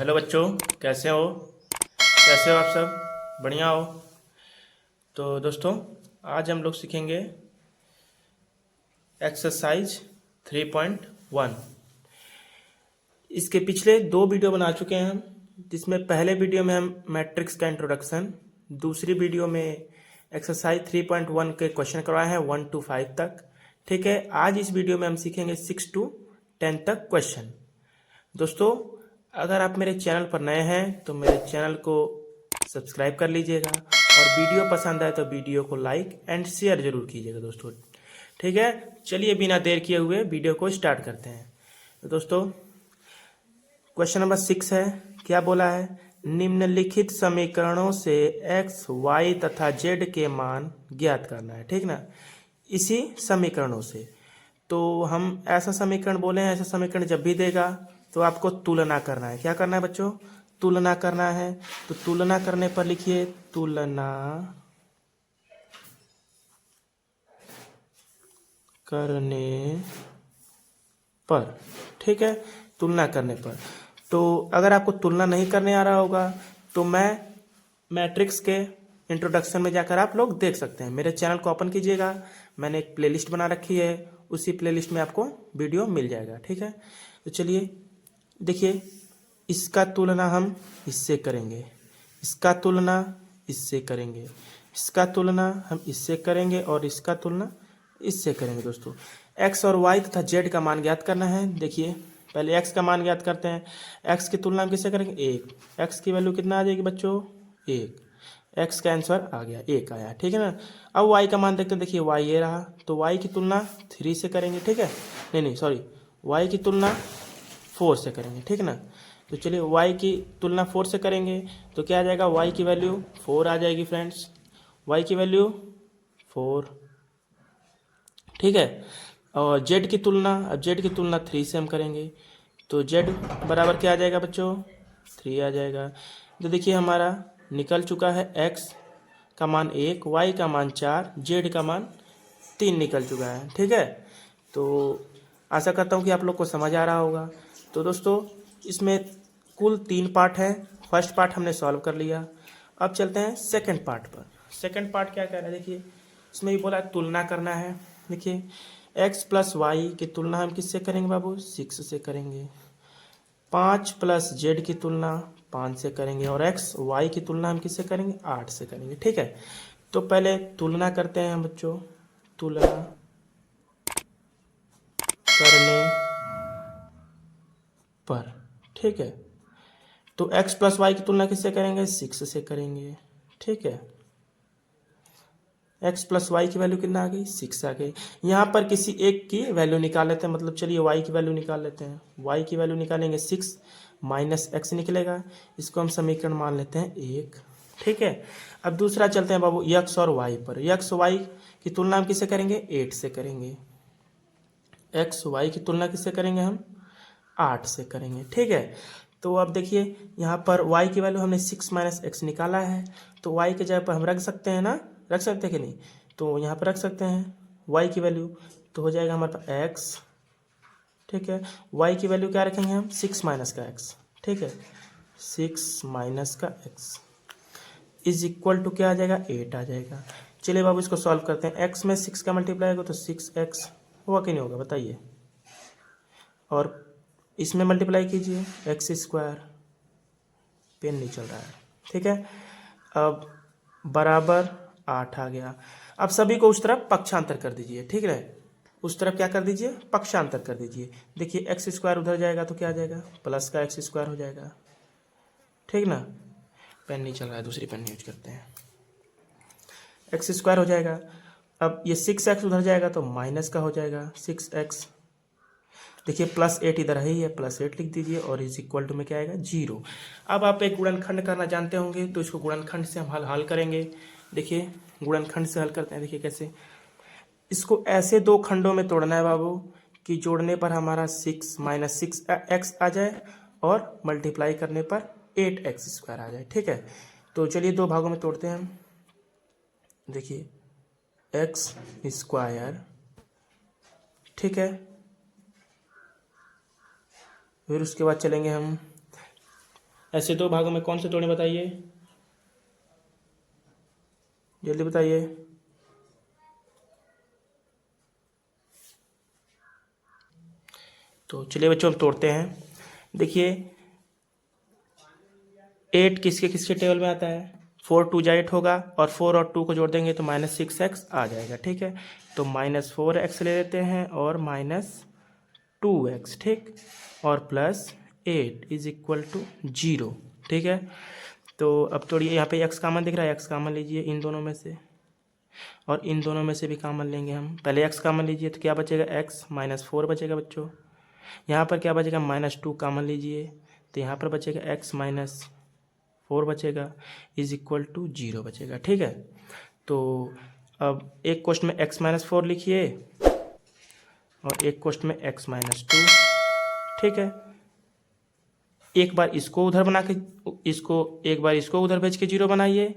Hello बच्चों, कैसे हो आप सब? बढ़िया हो? तो दोस्तों, आज हम लोग सीखेंगे एक्सरसाइज 3.1। इसके पिछले दो वीडियो बना चुके हैं हम, जिसमें पहले वीडियो में हम मैट्रिक्स का इंट्रोडक्शन, दूसरी वीडियो में एक्सरसाइज 3.1 के क्वेश्चन करवाए हैं 1 to 5 तक। ठीक है, आज इस वीडियो में हम सीखेंगे 6 to 10 तक क्वेश्चन। दोस्तों, अगर आप मेरे चैनल पर नए हैं तो मेरे चैनल को सब्सक्राइब कर लीजिएगा और वीडियो पसंद आए तो वीडियो को लाइक एंड शेयर जरूर कीजिएगा दोस्तों। ठीक है, चलिए बिना देर किए हुए वीडियो को स्टार्ट करते हैं। तो दोस्तों, क्वेश्चन नंबर 6 है। क्या बोला है? निम्नलिखित समीकरणों से x, y तथा z के मान ज्ञात करना है। ठीक ना, इसी समीकरणों से। तो हम ऐसा समीकरण बोले हैं, ऐसा समीकरण जब भी देगा तो आपको तुलना करना है। क्या करना है बच्चों? तुलना करना है। तो तुलना करने पर लिखिए तुलना करने पर। ठीक है, तुलना करने पर। तो अगर आपको तुलना नहीं करने आ रहा होगा तो मैं मैट्रिक्स के इंट्रोडक्शन में जाकर आप लोग देख सकते हैं। मेरे चैनल को ओपन कीजिएगा, मैंने एक प्लेलिस्ट बना रखी है, उसी प्लेलिस्ट में आपको वीडियो मिल जाएगा। ठीक है, तो चलिए देखिए, इसका तुलना हम इससे करेंगे, इसका तुलना इससे करेंगे, इसका तुलना हम इससे करेंगे और इसका तुलना इससे करेंगे। दोस्तों, x और y तथा z का मान ज्ञात करना है। देखिए, पहले x का मान ज्ञात करते हैं। x की तुलना हम किससे करेंगे? 1। x की वैल्यू कितना आ जाएगी बच्चों? 1। x का आंसर आ गया, 1 आया। ठीक है ना। अब y का मान देखते हैं। देखिए, y ये रहा, तो y की तुलना 3 से करेंगे। ठीक है, नहीं सॉरी, y की तुलना 4 से करेंगे। ठीक है ना। तो चलिए, y की तुलना 4 से करेंगे तो क्या आ जाएगा? y की वैल्यू 4 आ जाएगी फ्रेंड्स, y की वैल्यू 4। ठीक है, और z की तुलना, अब z की तुलना 3 से हम करेंगे तो z बराबर क्या आ जाएगा बच्चों? 3 आ जाएगा। तो देखिए, हमारा निकल चुका है x का मान 1, y का मान 4, z का मान 3 निकल चुका है। ठीक है, तो आशा करता हूँ कि आप लोग को समझ आ रहा होगा। तो दोस्तों, इसमें कुल 3 पार्ट है। फर्स्ट पार्ट हमने सॉल्व कर लिया। अब चलते हैं सेकंड पार्ट पर। सेकंड पार्ट क्या कह रहा है? देखिए, इसमें भी बोला है तुलना करना है। देखिए, x प्लस वाई की तुलना हम किससे करेंगे बाबू? 6 से करेंगे। 5 प्लस जेड की तुलना 5 से करेंगे और x y की तुलना हम किससे करेंगे? 8 से करेंगे। ठीक है, तो पहले तुलना करते हैं हम बच्चों, तुलना करने पर। ठीक है, तो x प्लस वाई की तुलना किससे करेंगे? 6 से करेंगे। ठीक है, x प्लस वाई की वैल्यू कितना आ गई? 6 आ गई। यहाँ पर किसी एक की वैल्यू निकाल लेते हैं, मतलब चलिए y की वैल्यू निकाल लेते हैं। y की वैल्यू निकालेंगे 6 माइनस x निकलेगा, इसको हम समीकरण मान लेते हैं 1। ठीक है, अब दूसरा चलते हैं बाबू x और y पर। x y की तुलना हम किससे करेंगे? 8 से करेंगे। x y की तुलना किससे करेंगे? हम 8 से करेंगे। ठीक है, तो अब देखिए, यहाँ पर y की वैल्यू हमने 6 माइनस एक्स निकाला है, तो y के जगह पर हम रख सकते हैं ना, रख सकते हैं कि नहीं? तो यहाँ पर रख सकते हैं y की वैल्यू, तो हो जाएगा हमारे पास x। ठीक है, y की वैल्यू क्या रखेंगे हम? 6 माइनस का x। ठीक है, 6 माइनस का x इज इक्वल टू क्या आ जाएगा? 8 आ जाएगा। चलिए बाबू, इसको सॉल्व करते हैं। x में 6 का मल्टीप्लाई होगा तो 6x होगा कि नहीं होगा बताइए, और इसमें मल्टीप्लाई कीजिए एक्स स्क्वायर, पेन नहीं चल रहा है। ठीक है, अब बराबर 8 आ गया। अब सभी को उस तरफ पक्षांतर कर दीजिए। ठीक है, उस तरफ क्या कर दीजिए? पक्षांतर कर दीजिए। देखिए, एक्स स्क्वायर उधर जाएगा तो क्या आ जाएगा? प्लस का एक्स स्क्वायर हो जाएगा। ठीक ना, पेन नहीं चल रहा है, दूसरी पेन यूज करते हैं। एक्स स्क्वायर हो जाएगा। अब ये 6x उधर जाएगा तो माइनस का हो जाएगा 6x। देखिए, +8 इधर है ही है, +8 लिख दीजिए और इज इक्वल टू में क्या आएगा? 0। अब आप एक गुणनखंड करना जानते होंगे, तो इसको गुणनखंड से हम हल करेंगे। देखिए, गुणनखंड से हल करते हैं। देखिए कैसे, इसको ऐसे दो खंडों में तोड़ना है बाबू कि जोड़ने पर हमारा 6 माइनस 6x आ जाए और मल्टीप्लाई करने पर 8x स्क्वायर आ जाए। ठीक है, तो चलिए दो भागों में तोड़ते हैं हम। देखिए, एक्स स्क्वायर, ठीक है, फिर उसके बाद चलेंगे हम ऐसे दो भागों में कौन से तोड़ें बताइए, जल्दी बताइए। तो चलिए बच्चों हम तोड़ते हैं। देखिए 8 किसके किसके टेबल में आता है, 4 2 जा 8 होगा, और 4 और 2 को जोड़ देंगे तो -6x आ जाएगा। ठीक है, तो -4x ले लेते हैं और -2x, ठीक, और +8 इज इक्वल टू 0। ठीक है, तो अब तोड़िए, यहाँ पे x कामन दिख रहा है, x कामन लीजिए इन दोनों में से, और इन दोनों में से भी कामन लेंगे हम। पहले x कामन लीजिए तो क्या बचेगा, x -4 बचेगा बच्चों। यहाँ पर क्या बचेगा, -2 कामन लीजिए तो यहाँ पर बचेगा x -4 बचेगा, इज इक्वल टू 0 बचेगा। ठीक है, तो अब एक क्वेश्चन में x-4 लिखिए और एक क्वेश्चन में x-2। ठीक है, एक बार इसको उधर बना के एक बार इसको उधर भेज के 0 बनाइए।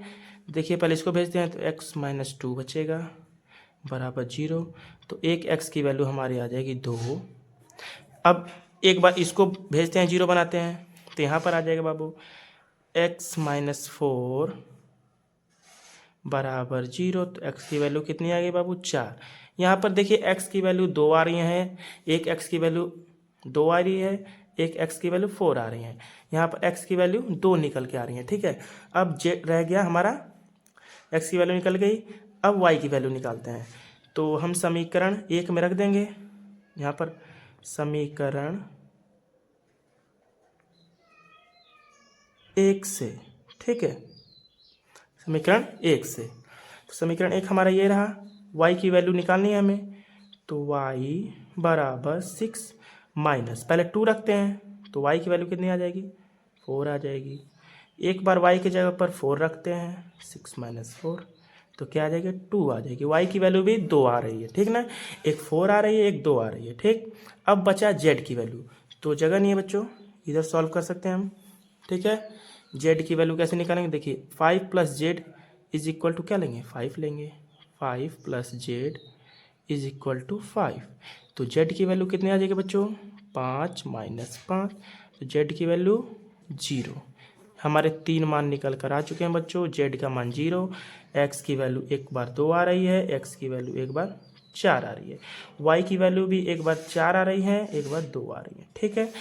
देखिए पहले इसको भेजते हैं तो x-2 बचेगा बराबर 0, तो एक x की वैल्यू हमारी आ जाएगी 2। अब एक बार इसको भेजते हैं 0 बनाते हैं तो यहाँ पर आ जाएगा बाबू x-4 बराबर 0, तो x की वैल्यू कितनी आ गई बाबू, 4। यहाँ पर देखिए x की वैल्यू 2 आ रही है, एक x की वैल्यू 2 आ रही है, एक x की वैल्यू 4 आ रही है। यहाँ पर x की वैल्यू 2 निकल के आ रही है। ठीक है, अब j रह गया हमारा, x की वैल्यू निकल गई। अब y की वैल्यू निकालते हैं, तो हम समीकरण 1 में रख देंगे। यहाँ पर समीकरण 1 से, ठीक है, समीकरण 1 से, तो समीकरण 1 हमारा ये रहा। y की वैल्यू निकालनी है हमें, तो y बराबर 6 माइनस, पहले 2 रखते हैं तो y की वैल्यू कितनी आ जाएगी, 4 आ जाएगी। एक बार y की जगह पर 4 रखते हैं, 6 - 4, तो क्या आ जाएगी, 2 आ जाएगी। y की वैल्यू भी 2 आ रही है, ठीक ना, एक 4 आ रही है, एक 2 आ रही है। ठीक, अब बचा z की वैल्यू, तो जगह नहीं है बच्चों, इधर सॉल्व कर सकते हैं हम। ठीक है, z की वैल्यू कैसे निकालेंगे, देखिए 5 + z इज इक्वल टू क्या लेंगे, 5 लेंगे। 5 + z इज इक्वल टू 5, तो z की वैल्यू कितनी आ जाएगी बच्चों, 5 - 5, तो z की वैल्यू 0। हमारे 3 मान निकल कर आ चुके हैं बच्चों। z का मान 0, x की वैल्यू एक बार 2 आ रही है, x की वैल्यू एक बार 4 आ रही है, y की वैल्यू भी एक बार 4 आ रही है, एक बार 2 आ रही है। ठीक है,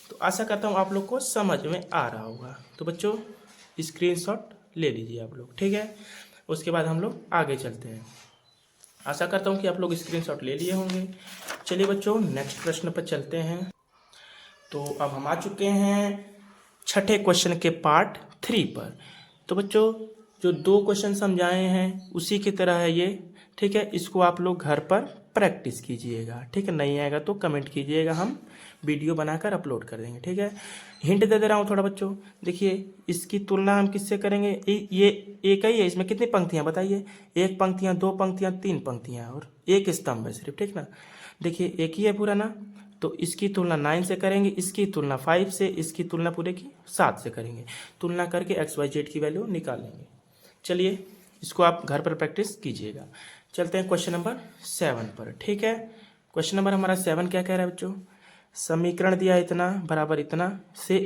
तो आशा करता हूँ आप लोग को समझ में आ रहा होगा। तो बच्चों स्क्रीनशॉट ले लीजिए आप लोग। ठीक है, उसके बाद हम लोग आगे चलते हैं। आशा करता हूँ कि आप लोग स्क्रीनशॉट ले लिए होंगे। चलिए बच्चों नेक्स्ट प्रश्न पर चलते हैं। तो अब हम आ चुके हैं छठे क्वेश्चन के पार्ट 3 पर। तो बच्चों जो 2 क्वेश्चन समझाए हैं उसी की तरह है ये। ठीक है, इसको आप लोग घर पर प्रैक्टिस कीजिएगा। ठीक है, नहीं आएगा तो कमेंट कीजिएगा, हम वीडियो बनाकर अपलोड कर देंगे। ठीक है, हिंट दे रहा हूँ थोड़ा बच्चों। देखिए इसकी तुलना हम किससे करेंगे, ये एक ही है, इसमें कितनी पंक्तियाँ बताइए, 1 पंक्तियाँ, 2 पंक्तियाँ, 3 पंक्तियाँ और 1 स्तंभ है सिर्फ। ठीक ना, देखिए एक ही है पूरा ना, तो इसकी तुलना 9 से करेंगे, इसकी तुलना 5 से, इसकी तुलना पूरे की 7 से करेंगे। तुलना करके XYZ की वैल्यू निकालेंगे। चलिए इसको आप घर पर प्रैक्टिस कीजिएगा। चलते हैं क्वेश्चन नंबर 7 पर। ठीक है, क्वेश्चन नंबर हमारा 7 क्या कह रहा है बच्चों, समीकरण दिया इतना बराबर इतना से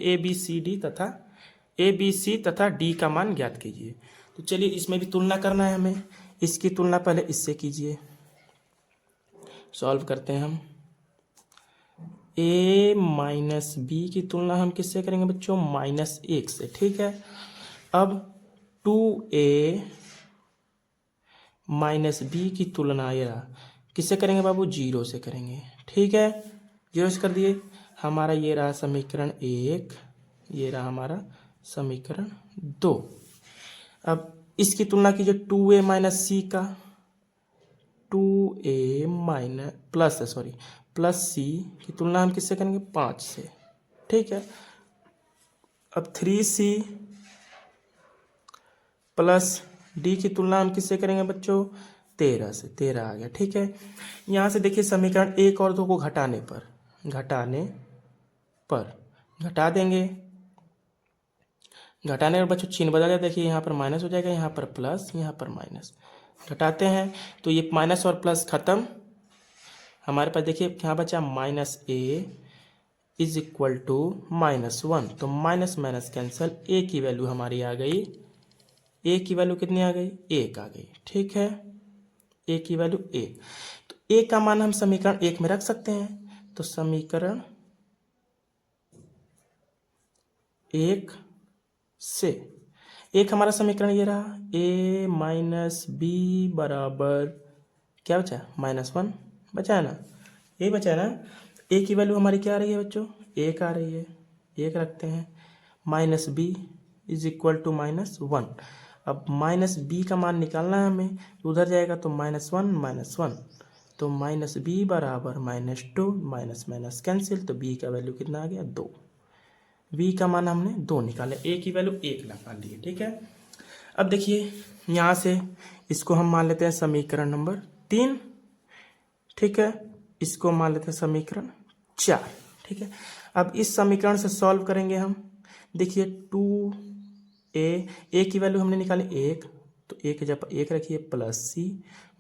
ABC तथा D का मान ज्ञात कीजिए। तो चलिए इसमें भी तुलना करना है हमें। इसकी तुलना पहले इससे कीजिए, सॉल्व करते हैं हम। A - B की तुलना हम किससे करेंगे बच्चों, -1 से। ठीक है, अब 2A - B की तुलना ये रहा, किससे करेंगे बाबू, 0 से करेंगे। ठीक है, 0 से कर दिए, हमारा ये रहा समीकरण 1, ये रहा हमारा समीकरण 2। अब इसकी तुलना कीजिए 2A - C का, 2A प्लस C की तुलना हम किससे करेंगे, 5 से। ठीक है, अब 3C प्लस D की तुलना हम किससे करेंगे बच्चों, 13 से। 13 आ गया। ठीक है, यहाँ से देखिए समीकरण 1 और 2 को घटाने पर घटा देंगे। घटाने पर बच्चों चिन्ह बदल जाए, देखिए यहाँ पर माइनस हो जाएगा, यहाँ पर प्लस, यहाँ पर माइनस। घटाते हैं तो ये माइनस और प्लस खत्म, हमारे पास देखिए यहाँ बचा -A इज इक्वल टू -1, तो माइनस माइनस कैंसल, ए की वैल्यू हमारी आ गई, ए की वैल्यू कितनी आ गई, 1 आ गई। ठीक है, ए की वैल्यू 1, तो ए का मान हम समीकरण 1 में रख सकते हैं। तो समीकरण 1 से एक हमारा समीकरण ये रहा, a माइनस बी बराबर क्या बचा, -1 बचा है ना, यही बचा है ना। a की वैल्यू हमारी क्या आ रही है बच्चों, 1 आ रही है, 1 रखते हैं, minus B is equal to -1। अब माइनस बी का मान निकालना है हमें, उधर जाएगा तो -1, तो माइनस बी बराबर -2, माइनस माइनस कैंसिल, तो बी का वैल्यू कितना आ गया, 2। v का मान हमने 2 निकाले, a की वैल्यू 1 निकाल लिए। ठीक है, अब देखिए यहाँ से इसको हम मान लेते हैं समीकरण नंबर 3। ठीक है, इसको मान लेते हैं समीकरण 4। ठीक है, अब इस समीकरण से सॉल्व करेंगे हम। देखिए 2a की वैल्यू हमने निकाली 1, तो a की जगह 1 रखिए, प्लस c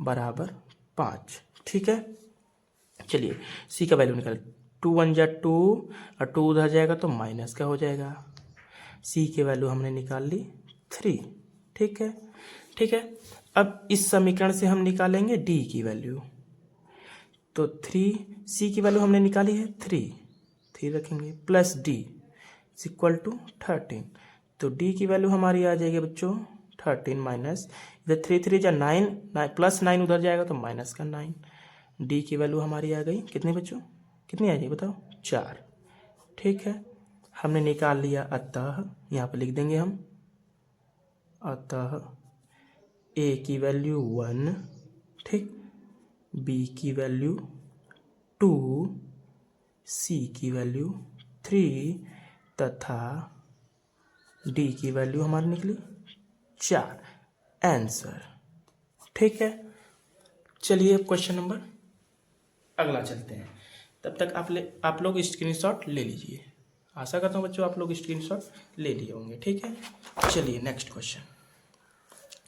बराबर 5। ठीक है, चलिए c का वैल्यू निकालें, 2 1 जा 2 और 2 उधर जाएगा तो माइनस का हो जाएगा, c की वैल्यू हमने निकाल ली 3। ठीक है, ठीक है, अब इस समीकरण से हम निकालेंगे d की वैल्यू, तो 3c की वैल्यू हमने निकाली है 3 रखेंगे, plus d is equal to 13, तो d की वैल्यू हमारी आ जाएगी बच्चों 13 माइनस, इधर 3 3 जा 9, प्लस 9 उधर जाएगा तो माइनस का 9, d की वैल्यू हमारी आ गई कितनी बच्चों, कितनी आ जाएगी बताओ, 4। ठीक है, हमने निकाल लिया, अतः यहाँ पर लिख देंगे हम, अतः a की वैल्यू 1, ठीक, b की वैल्यू 2, c की वैल्यू 3 तथा d की वैल्यू हमारी निकली 4, आंसर। ठीक है, चलिए क्वेश्चन नंबर अगला चलते हैं, तब तक आप लोग स्क्रीनशॉट ले लीजिए। आशा करता हूँ बच्चों आप लोग स्क्रीनशॉट ले लिए होंगे। ठीक है, चलिए नेक्स्ट क्वेश्चन,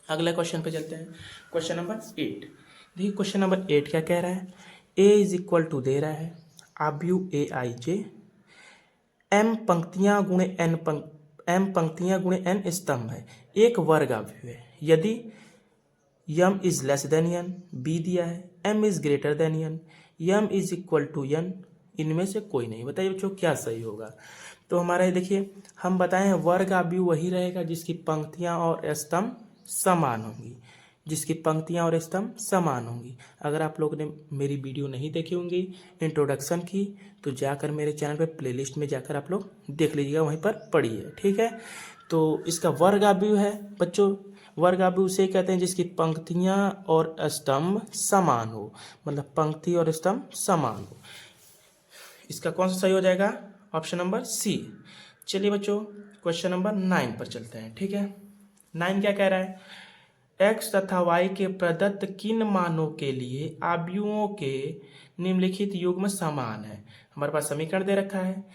अगले क्वेश्चन पे चलते हैं। क्वेश्चन नंबर 8, देखिए क्वेश्चन नंबर 8 क्या कह रहा है, a इज इक्वल टू दे रहा है आव्यूह aij, m पंक्तियां गुणे n स्तंभ है, एक वर्ग आव्यूह है, यदि m is less than n, b दिया है, m is greater than n, m is equal to n, इनमें से कोई नहीं। बताइए बच्चों क्या सही होगा। तो हमारे देखिए हम बताए हैं वर्ग आव्यूह वही रहेगा जिसकी पंक्तियां और स्तंभ समान होंगी, जिसकी पंक्तियां और स्तंभ समान होंगी। अगर आप लोगों ने मेरी वीडियो नहीं देखी होंगी इंट्रोडक्शन की, तो जाकर मेरे चैनल पे प्लेलिस्ट में जाकर आप लोग देख लीजिएगा, वहीं पर पढ़ी है। ठीक है, तो इसका वर्ग आव्यूह है बच्चों, वर्ग आव्यूह उसे कहते हैं जिसकी पंक्तियां और स्तंभ समान हो, मतलब पंक्ति और स्तंभ समान हो। इसका कौन सा सही हो जाएगा, ऑप्शन नंबर सी। चलिए बच्चों क्वेश्चन नंबर 9 पर चलते हैं। ठीक है, 9 क्या कह रहा है, x तथा y के प्रदत्त किन मानों के लिए आव्यूहों के निम्नलिखित युग्म समान है। हमारे पास समीकरण दे रखा है,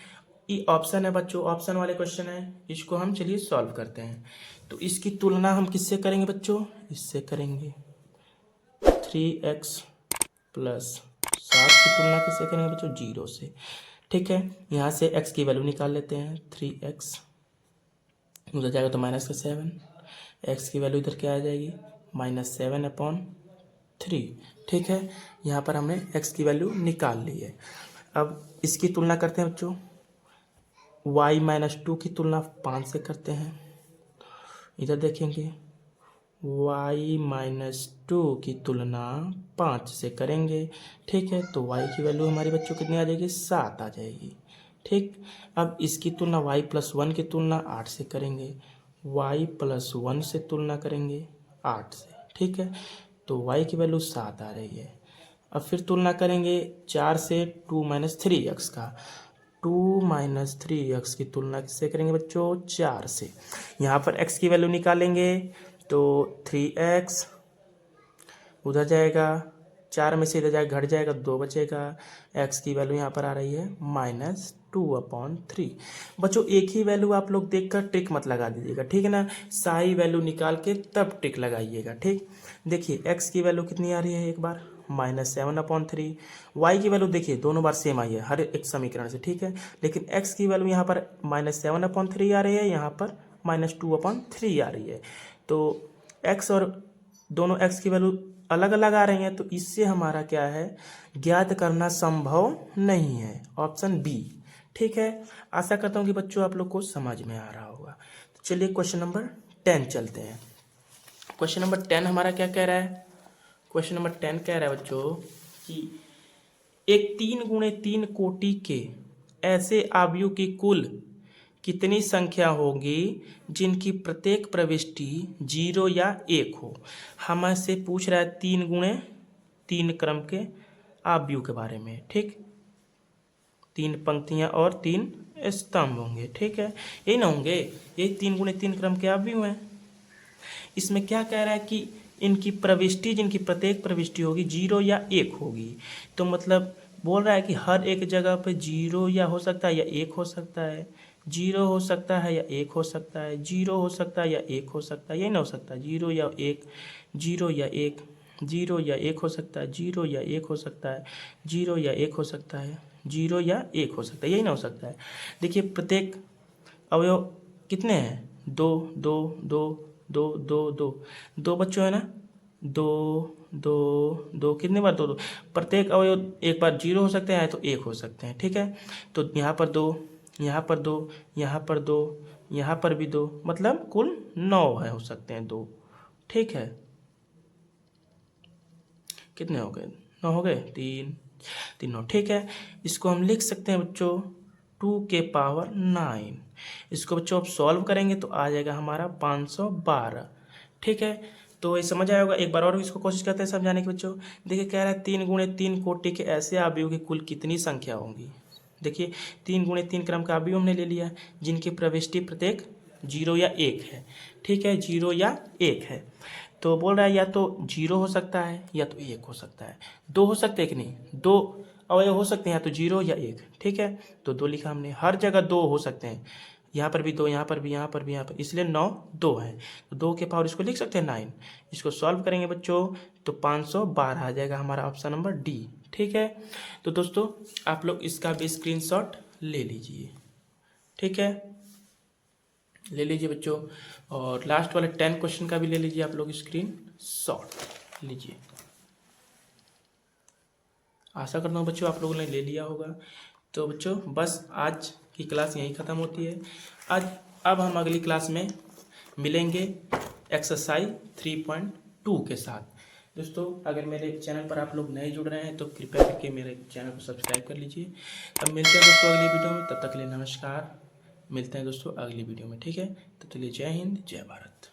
ये ऑप्शन है बच्चों, ऑप्शन वाले क्वेश्चन है, इसको हम चलिए सॉल्व करते हैं। तो इसकी तुलना हम किससे करेंगे बच्चों, इससे करेंगे 3x प्लस 7 की तुलना किससे करेंगे बच्चों, 0 से। ठीक है, यहाँ से x की वैल्यू निकाल लेते हैं, 3x उधर जाएगा तो -7, x की वैल्यू इधर क्या आ जाएगी, -7/3। ठीक है, यहाँ पर हमने x की वैल्यू निकाल ली है। अब इसकी तुलना करते हैं बच्चों, y -2 की तुलना 5 से करते हैं, इधर देखेंगे y -2 की तुलना 5 से करेंगे। ठीक है, तो y की वैल्यू हमारी बच्चों कितनी आ जाएगी, 7 आ जाएगी। ठीक, अब इसकी तुलना y + 1 की तुलना 8 से करेंगे, y + 1 से तुलना करेंगे 8 से। ठीक है, तो y की वैल्यू 7 आ रही है। अब फिर तुलना करेंगे 4 से 2 - 3x का, 2 - 3x की तुलना किससे करेंगे बच्चों, 4 से। यहाँ पर x की वैल्यू निकालेंगे तो 3x उधर जाएगा, 4 में से इधर जाएगा, घट जाएगा, 2 बचेगा, x की वैल्यू यहाँ पर आ रही है -2/3। बच्चों एक ही वैल्यू आप लोग देखकर ट्रिक मत लगा दीजिएगा, ठीक है ना, सही वैल्यू निकाल के तब ट्रिक लगाइएगा। ठीक, देखिए x की वैल्यू कितनी आ रही है, एक बार -7/3। वाई की वैल्यू देखिए दोनों बार सेम आई है हर एक समीकरण से, ठीक है। लेकिन एक्स की वैल्यू यहाँ पर -7/3 आ रही है, यहाँ पर -2/3 आ रही है। तो एक्स और दोनों एक्स की वैल्यू अलग अलग आ रही हैं, तो इससे हमारा क्या है, ज्ञात करना संभव नहीं है, ऑप्शन बी, ठीक है। आशा करता हूँ कि बच्चों आप लोग को समझ में आ रहा होगा। तो चलिए क्वेश्चन नंबर 10 चलते हैं। क्वेश्चन नंबर 10 हमारा क्या कह रहा है, क्वेश्चन नंबर 10 कह रहा है बच्चों कि एक 3x3 कोटि के ऐसे अवयव की कुल कितनी संख्या होगी जिनकी प्रत्येक प्रविष्टि 0 या 1 हो। हमसे पूछ रहा है 3x3 क्रम के अवयव के बारे में, ठीक। 3 पंक्तियां और 3 स्तंभ होंगे, ठीक है, यही ना होंगे, ये 3x3 क्रम के अवयव हैं। इसमें क्या कह रहा है कि इनकी प्रविष्टि, जिनकी प्रत्येक प्रविष्टि होगी 0 या 1 होगी। तो मतलब बोल रहा है कि हर एक जगह पे 0 या हो सकता है या 1 हो सकता है, 0 हो सकता है या 1 हो सकता है, 0 हो सकता है या 1 हो सकता है, यही ना हो सकता है 0 या 1, 0 या 1, 0 या 1 हो सकता है, 0 या 1 हो सकता है, 0 या 1 हो सकता है, 0 या 1 हो सकता है, यही ना हो सकता है। देखिए प्रत्येक अवयव कितने हैं, 2 2 2 2 2 2 2 बच्चों है ना, 2 2 2 कितने बार 2 2, प्रत्येक अवयव एक बार 0 हो सकते हैं तो 1 हो सकते हैं, ठीक है। तो यहाँ पर 2, यहाँ पर 2, यहाँ पर 2, यहाँ पर भी 2, मतलब कुल 9 है हो सकते हैं 2, ठीक है। कितने हो गए, 9 हो गए, 3 3 9, ठीक है। इसको हम लिख सकते हैं बच्चों 2 के पावर 9। इसको बच्चों आप सॉल्व करेंगे तो आ जाएगा हमारा 512, ठीक है। तो ये समझ आया होगा। एक बार और इसको कोशिश करते हैं समझाने की बच्चों। देखिए कह रहा है 3x3 कोटि के ऐसे अवयव की कुल कितनी संख्या होंगी। देखिए 3x3 क्रम का अवयव हमने ले लिया जिनकी प्रविष्टि प्रत्येक 0 या 1 है, ठीक है, 0 या 1 है। तो बोल रहा है या तो 0 हो सकता है या तो 1 हो सकता है, 2 हो सकते हैं कि नहीं, 2 अवयव हो सकते हैं या तो 0 या 1, ठीक है। तो 2 लिखा हमने, हर जगह 2 हो सकते हैं, यहाँ पर भी 2, यहाँ पर भी, यहाँ पर भी, यहाँ पर, इसलिए 9 2 है। तो 2 के पावर इसको लिख सकते हैं 9। इसको सॉल्व करेंगे बच्चों तो 512 आ जाएगा हमारा ऑप्शन नंबर डी, ठीक है। तो दोस्तों आप लोग इसका भी स्क्रीनशॉट ले लीजिए, ठीक है, ले लीजिए बच्चों। और लास्ट वाले 10 क्वेश्चन का भी ले लीजिए आप लोग स्क्रीनशॉट लीजिए। आशा करता हूँ बच्चों आप लोगों ने ले लिया होगा। तो बच्चों बस आज की क्लास यहीं ख़त्म होती है। अब हम अगली क्लास में मिलेंगे एक्सरसाइज 3.2 के साथ। दोस्तों अगर मेरे चैनल पर आप लोग नए जुड़ रहे हैं तो कृपया करके मेरे चैनल को सब्सक्राइब कर लीजिए। अब मिलते हैं दोस्तों अगली वीडियो में, तब तक के लिए नमस्कार। मिलते हैं दोस्तों अगली वीडियो में, ठीक है। तो चलिए जय हिंद जय भारत।